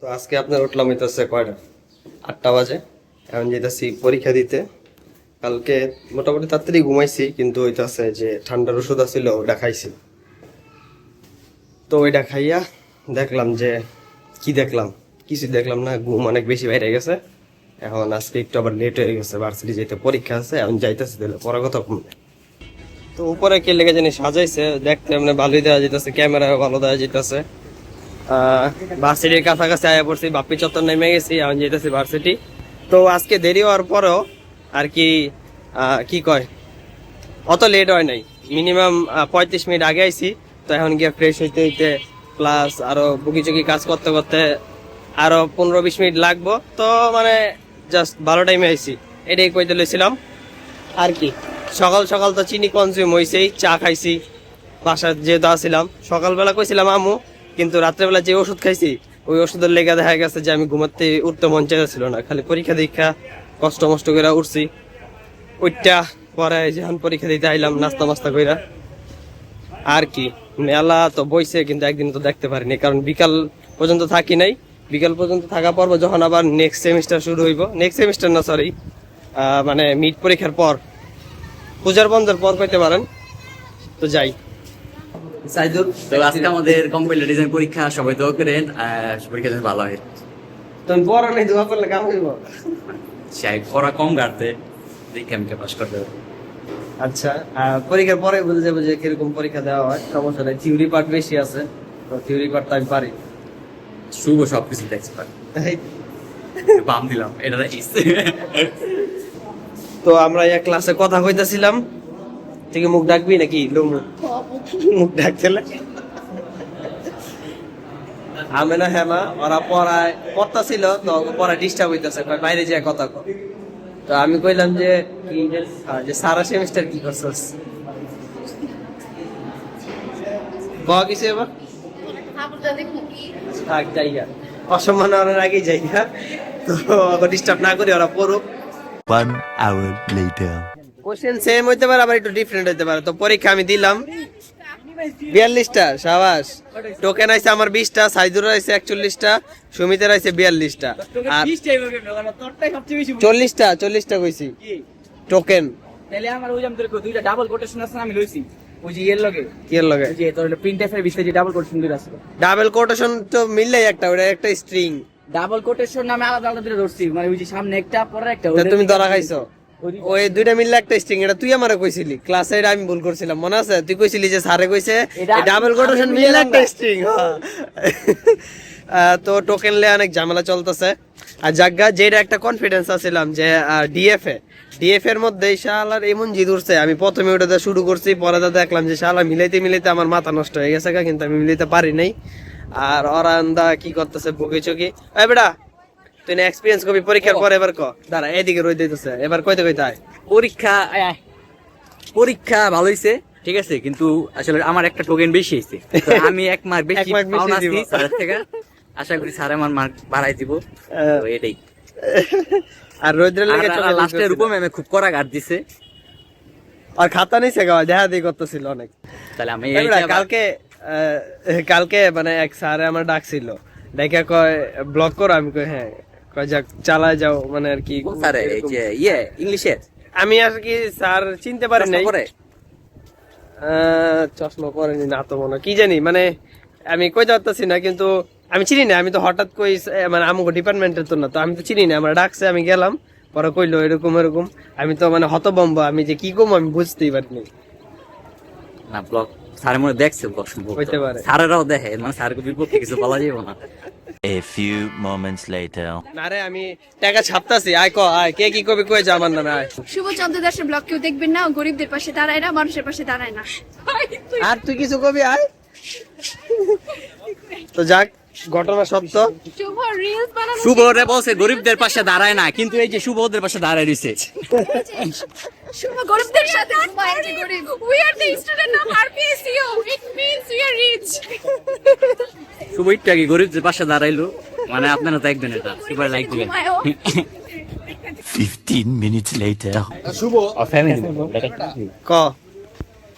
তো আজকে আপনার উঠলাম হইতেছে কয়টা 8টা বাজে। এখন যেতেছি পরীক্ষা দিতে। কালকে মোটামুটি তাড়াতাড়ি ঘুমাইছি, কিন্তু হইতেছে যে ঠান্ডার ওষুধ আছিল ওটা খাইছি। তো ওইটা খাইয়া দেখলাম যে কিছু দেখলাম না, ঘুম অনেক বেশি বাইরে গেছে। এখন আজকে একটু আবার লেট হয়ে গেছে, ভার্সিটি যেতে পরীক্ষা আছে, এখন যাইতেছি দিলে পরে কথা কমবে। তো উপরে কে লেগে জানি সাজাইছে, দেখতে মানে ভালোই দেওয়া যেতেছে, ক্যামেরা ভালো দেওয়া যেতেছে। ভার্সিটির কাছাকাছি আয়া পড়ছি, বাপ্পি চত্বর নেমে গেছি, এখন যেতেছি ভার্সিটি। তো আজকে দেরি হওয়ার পরেও আর কি কি কয় অত লেট হয় নাই, মিনিমাম 35 মিনিট আগে আইছি। তো এখন গিয়ে ফ্রেশ হইতে হইতে প্লাস আরো বুকিচুকি কাজ করতে করতে আরো 15-20 মিনিট লাগবো। তো মানে জাস্ট ভালো টাইমে আইছি, এটাই কইতে লইছিলাম। আর কি সকাল সকাল তো চিনি কনজিউম হয়েছেই, চা খাইছি বাসায় যেহেতু আসছিলাম। সকালবেলা কইছিলাম আমু, কিন্তু রাত্রেবেলা যে ওষুধ খাইছি ওই ওষুধের লেগে দেখা গেছে যে আমি ঘুমাতে উঠতে মন চাইছিল না, খালি পরীক্ষা দীক্ষা কষ্ট মষ্ট করে উঠছি। ওইটা পরে যখন পরীক্ষা দিতে আইলাম নাস্তা মাস্তা কইরা। আর কি মেলা তো বইছে, কিন্তু একদিন তো দেখতে পারিনি, কারণ বিকাল পর্যন্ত থাকি নাই। বিকাল পর্যন্ত থাকা পর্ব যখন আবার নেক্সট সেমিস্টার শুরু হইব, নেক্সট সেমিস্টার না সরি মানে মিড পরীক্ষার পর, পূজার বন্ধের পর কইতে পারেন। তো যাই সাইদুল, তো আজকে আমাদের কম্পিউটার ডিজাইন পরীক্ষা, সবাই দোয়া করেন পরীক্ষা যেন ভালো হয়। তুমি পড়া নেই, দোয়া করলে কাম হইব। চাই পড়া কম গাড়তে দেখে আমি পাস করতে পারবো। আচ্ছা, পরীক্ষার পরে বুঝে যাবো যে কিরকম পরীক্ষা দেওয়া হয়, সমস্যা নেই। থিওরি পার্ট বেশি আছে, তো থিওরি পার্ট আমি পারি। শুভ সবকিছু এক্সপার্ট, বাম দিলাম এটা। তো আমরা এক ক্লাসে কথা কইতাছিলাম, তুই মুখ ডাকবি নাকি মুখ ডাকতে আমি না? হ্যাঁ, ওরা পড়তাছিল তো পড়া ডিস্টার্ব হইতেছে, বাইরে যে কথা কর। তো আমি কইলাম যে সারা সেমিস্টার কি করছস, কিছু এবার থাক যাইয়া, অসম্মান হওয়ার আগেই যাইয়া। তো ডিস্টার্ব না করি, ওরা পড়ুক। 1 hour later. কোশ্চেন সেম হইতে পারে, আবার একটু ডিফারেন্ট হইতে পারে। তো পরীক্ষা আমি দিলাম 42টা, সাবাস। টোকেন আইছে আমার 20টা, সাইদুর আইছে 41টা, সুমিতের আইছে 42টা, আর 40টা কইছি টোকেন। তাহলে আমার ওই জাম তোর দুইটা ডাবল কোটেশন আছে আমি লইছি, ওই যে এর লগে কি এর লগে যে তোর প্রিন্ট এফ এর ভিতরে যে ডাবল কোটেশন দুইটা আছে। ডাবল কোটেশন তো মিললেই একটা, ওটা একটা স্ট্রিং। ডাবল কোটেশন নামে আলাদা আলাদা দুটো ধরছি, মানে ওই যে সামনে একটা পরে একটা। তুমি ধরা খাইছো, ওই দুইটা মিললে একটা স্ট্রিং। এটা তুই আমারে কইছিলি ক্লাসে, এটা আমি ভুল করছিলাম, মনে আছে? তুই কইছিলি যে স্যারে কইছে ডাবল কোটেশন মিললে একটা স্ট্রিং। তো টোকেন লে অনেক ঝামেলা চলতেছে। আর জায়গা যেটা একটা কনফিডেন্স আছিলাম যে ডিএফ এর মধ্যে শালার এমন জিদ উঠছে, আমি প্রথমে ওটা শুরু করছি, পরে দেখলাম যে শালা মিলাইতে আমার মাথা নষ্ট হয়ে গেছে, কিন্তু আমি মিলাইতে পারি নাই। আর অরান্দা কি করতেছে বকি চকি। এই বেটা, তুই না এক্সপেরিয়েন্স করবি পরীক্ষার পরে, এবার দাঁড়া এদিকে রই দিতেছে, এবার কইতে আয়। পরীক্ষা ভালো হয়েছে, ঠিক আছে, কিন্তু আসলে আমার একটা টোকেন বেশি হয়েছে, আমি 1 মার্ক বেশি পাওনা আছি স্যারের থেকে। আশা করি স্যার আমার মার্ক বাড়াই দিব, এটাই। আর রোদ্রের লেগে লাস্টের রূপে ম্যামে খুব কড়া গার্ড দিছে, আর খাতা নিছে গাওয়া দেখা দিয়ে করতেছিল অনেক। তাহলে আমি কালকে মানে এক স্যারে আমার ডাকছিল, ডাইকা কয় ব্লক করো, আমি কই হ্যাঁ, কয় যাক চালায় যাও, মানে আর কি। স্যার এই যে ইংলিশে আমি আর কি স্যার চিনতে পারি নাই, চশমা পরেনি না তো মনে কি জানি, মানে আমি কইতে পারতেছি না, কিন্তু আমি চিনি না। আমি তো হঠাৎ কই, মানে আমাকে ডিপার্টমেন্টের তো না, তো আমি তো চিনি না। আমার ডাকছে, আমি গেলাম, পরে কইলো এরকম এরকম। আমি তো মানে হতভম্ব, আমি যে কি কম আমি বুঝতেই পারিনি। না ব্লগ স্যার মনে দেখছে, ব্লগ সম্ভব হইতে পারে, স্যারেরাও দেখে, মানে স্যারকে বিপক্ষে কিছু বলা যাবে না। A few moments later. না রে, আমি টাকা ছাপতাছি, আয় কে কি কবি কয়ে যা আমার নামে আয়। শুভ চন্দ্র দাসের ব্লগ কেউ দেখবেন না, গরিবদের পাশে দাঁড়ায় না, মানুষের পাশে দাঁড়ায় না। আর তুই কিছু কবি আয়। তো যাক, ঘটনা সত্য। শুভ রিলস বানানো, শুভ রে বলছে গরিবদের পাশে দাঁড়ায় না, কিন্তু এই যে শুভ ওদের পাশে দাঁড়ায় রইছে। শুভ গরিবদের সাথে ঘুমায়, যে গরিব। We are the student of RPSU, it means we are rich. শুভ একটু আগে গরিবদের পাশে দাঁড়াইলো, মানে আপনারা তো একদিন এটা সুপার লাইক দিবেন। 15 minutes later. শুভ ক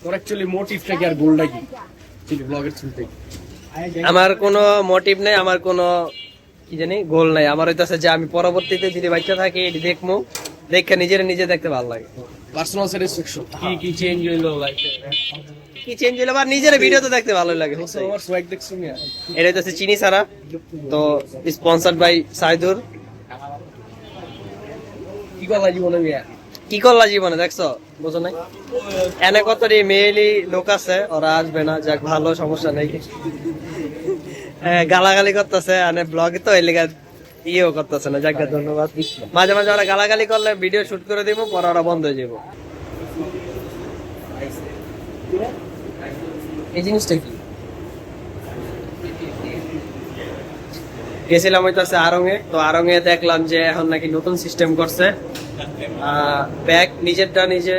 তোর অ্যাকচুয়ালি মোটিভটা কি আর গোলটা কি ছিল ব্লগের শুরুতে? আমার কোনো মোটিভ নেই, আমার কোনো কি জানি গোল নাই আমার হইতাছে যে আমি পরবর্তীতে যদি বাচ্চা থাকি এটি দেখবো দেখে নিজে দেখতে ভালো লাগে। পার্সোনাল স্যাটিসফ্যাকশন কি চেঞ্জ হইলো লাইফে কি চেঞ্জ হলো বা নিজের ভিডিও তো দেখতে ভালো লাগে। আমার সোয়াগ দেখছো মিয়া এটা হচ্ছে চিনি সারা, তো স্পন্সর্ড বাই সাইদুর। কি কথা জীবনে মিয়া কি করলা জীবনে দেখছো বুঝো নাই, এনে কতটি মেয়েলি লোক আছে ওরা আসবে না, যাক ভালো সমস্যা নেই। গালাগালি করতেছে মানে ব্লগে তো এই লেগে ইয়েও করতেছে না, যাক ধন্যবাদ। মাঝে মাঝে ওরা গালাগালি করলে ভিডিও শুট করে দিব, পরে ওরা বন্ধ হয়ে যাবো। এই জিনিসটা কি গেছিলাম হইতাছে আরঙে, তো আরঙে দেখলাম যে এখন নাকি নতুন সিস্টেম করছে, ব্যাগ নিজেরটা নিজে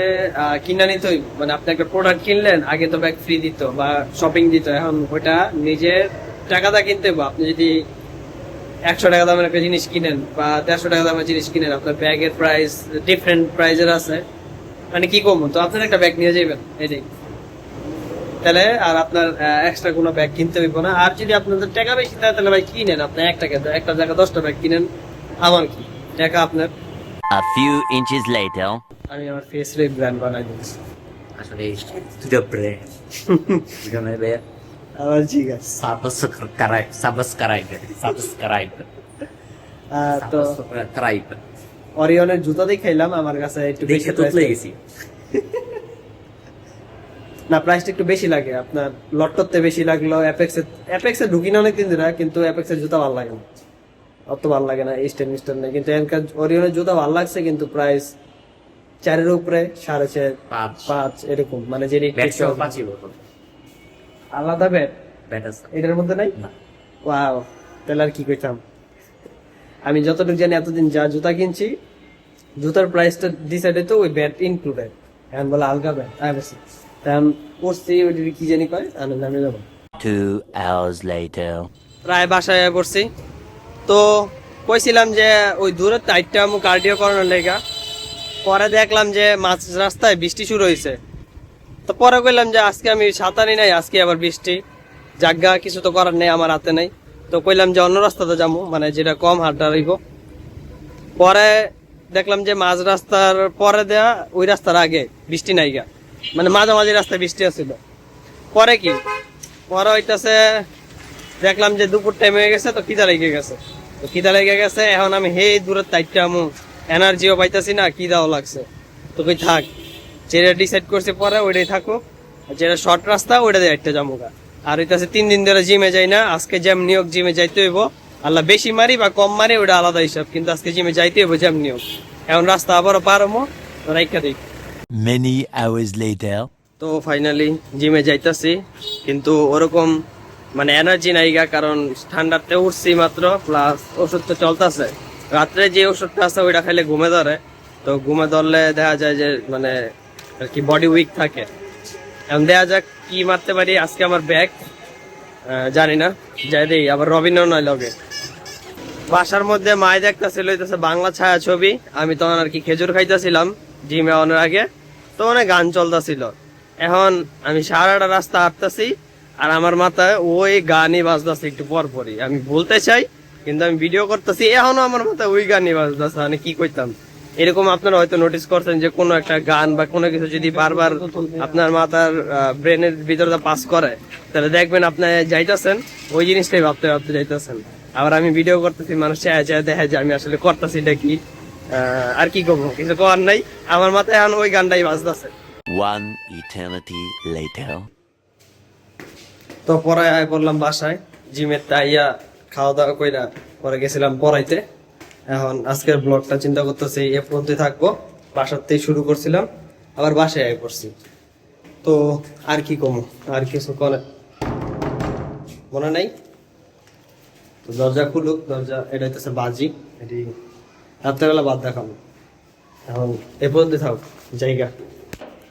কিনা নিতে হইব। মানে আপনি একটা প্রোডাক্ট কিনলেন, আগে তো ব্যাগ ফ্রি দিত বা শপিং দিত, এখন ওইটা নিজের টাকাটা কিনতে হইব। আপনি যদি 100 টাকা দামের একটা জিনিস কিনেন বা 150 টাকা দামের জিনিস কিনেন, আপনার ব্যাগের প্রাইস ডিফারেন্ট প্রাইজের আছে, মানে কি কম, তো আপনার একটা ব্যাগ নিয়ে যাবেন এটাই, তাহলে আর আপনার এক্সট্রা কোনো ব্যাগ কিনতে হইব না। আর যদি আপনাদের টাকা বেশি থাকে তাহলে ভাই কিনেন, আপনি একটা জায়গায় 10টা ব্যাগ কিনেন, আমার কি টাকা আপনার। A few inches later. আমি আমার ফেস রে ব্র্যান্ড বানাই দিচ্ছি আসলে তুই ব্র্যান্ড এখানে বে আবার, ঠিক আছে। সাবস্ক্রাইব তো অরিয়নের জুতা দিয়ে খাইলাম, আমার কাছে একটু বেশি দেখে তুলে গেছি। না প্রাইসটা একটু বেশি লাগে আপনার, লটটতে বেশি লাগলো। অ্যাপেক্সে ঢুকি না অনেকদিন ধরে, কিন্তু অ্যাপেক্সের জুতা ভালো লাগে না, অত ভালো লাগে না, স্টেন নেই। কিন্তু এখানকার অরিয়নের জুতা ভালো লাগছে, কিন্তু প্রাইস 4-এর উপরে, 4.5, 5 এরকম, মানে যে আলাদা ব্যাট এটার মধ্যে নাই। ওয়াও, তাহলে আর কি কইতাম। আমি যতটুকু জানি এতদিন যা জুতা কিনছি, জুতার প্রাইসটা ডিসাইড তো ওই ব্যাট ইনক্লুডেড, এখন বলে আলগা ব্যাট। তখন পড়ছি ওইটা কি জানি কয়, আমি যাবো। 2 hours later. প্রায় বাসায় পড়ছি, তো কইছিলাম যে ওই দূরের টাইটটা আমি কার্ডিও করানোর লেগা, পরে দেখলাম যে মাঝ রাস্তায় বৃষ্টি শুরু হয়েছে, তো পরে কইলাম যে আজকে আমি ছাতানি নাই, আজকে আবার বৃষ্টি, জাগা কিছু তো করার নেই, আমার হাতে নাই। তো কইলাম যে অন্য রাস্তাতে যাবো, মানে যেটা কম হাঁটা রইব। পরে দেখলাম যে মাঝ রাস্তার পরে দেয়া ওই রাস্তার আগে বৃষ্টি নাই গা, মানে মাঝামাঝি রাস্তায় বৃষ্টি আছিল। পরে কি পরে হইতাছে দেখলাম যে দুপুর টাইম হয়ে গেছে, তো খিদা লেগে গেছে। এখন আমি দূরের টাইটটা আমু, এনার্জিও পাইতাছি না, খিদাও লাগছে, তো কই থাক, যেটা ডিসাইড করছে পরে ওইটাই থাকুক, যেটা শর্ট রাস্তা ওইটা দিয়ে একটা জামুগা। আর হইতাছে 3 দিন ধরে জিমে যাই না, আজকে যেম নিয়োগ জিমে যাইতে হইব। আল্লাহ বেশি মারি বা কম মারি ওটা আলাদা হিসাব, কিন্তু আজকে জিমে যাইতে হইব যেম নিয়োগ। এখন রাস্তা আবারও পার হবো, রাইখা দিই। Many hours later. তো ফাইনালি জিমে যাইতাছি, কিন্তু ওরকম মানে এনার্জি নাই গা, কারণ ঠান্ডাতে উঠছি মাত্র, প্লাস ওষুধ তো চলতেছে। রাত্রে যে ওষুধটা আছে ওইটা খাইলে ঘুমে ধরে, তো ঘুমে ধরলে দেখা যায় যে মানে আর কি বডি উইক থাকে। এখন দেখা যাক কি মারতে পারি। আজকে আমার ব্যাগ জানি না, যাই দেই। আবার রবীন্দ্র নয় লগে বাসার মধ্যে মায় দেখতেছিল বাংলা ছায়া ছবি, আমি তখন আর কি খেজুর খাইতেছিলাম জিমে আনার আগে, তো অনেক গান চলতেছিল। এখন আমি সারাটা রাস্তা হাঁটতেছি আর আমার মাথায় ওই গানই বাজতেছে একটু পর পরই। আমি বলতে চাই কিন্তু আমি ভিডিও করতেছি, এখনো আমার মাথায় ওই গানই বাজতেছে, মানে কি কইতাম। এরকম আপনারা হয়তো নোটিস করছেন যে কোনো একটা গান বা কোনো কিছু যদি বারবার আপনার মাথার ব্রেনের ভিতরে পাস করে, তাহলে দেখবেন আপনি যাইতেছেন ওই জিনিসটাই ভাবতে ভাবতে যাইতেছেন। আবার আমি ভিডিও করতেছি, মানুষ চায় দেখে যে আমি আসলে করতেছি এটা কি, আর কি করবো, কিছু করার নাই। আমার মাথায় এখন ওই গানটাই বাজতেছে। 1 eternity later. তো পরে আয় পড়লাম বাসায়, জিমের তাইয়া খাওয়া দাওয়া কইরা পরে গেছিলাম পড়াইতে। এখন আজকের ব্লগটা চিন্তা করতেছি এ পর্যন্ত থাকবো, বাসাতেই শুরু করছিলাম, আবার বাসায় আয় পড়ছি। তো আর কি কমো, আর কিছু করে মনে নাই। তো দরজা খুলুক, দরজা এটা হইতেছে বাজি, এটি রাত্রেবেলা বাদ দেখাবো। এখন এ পর্যন্ত থাক জায়গা।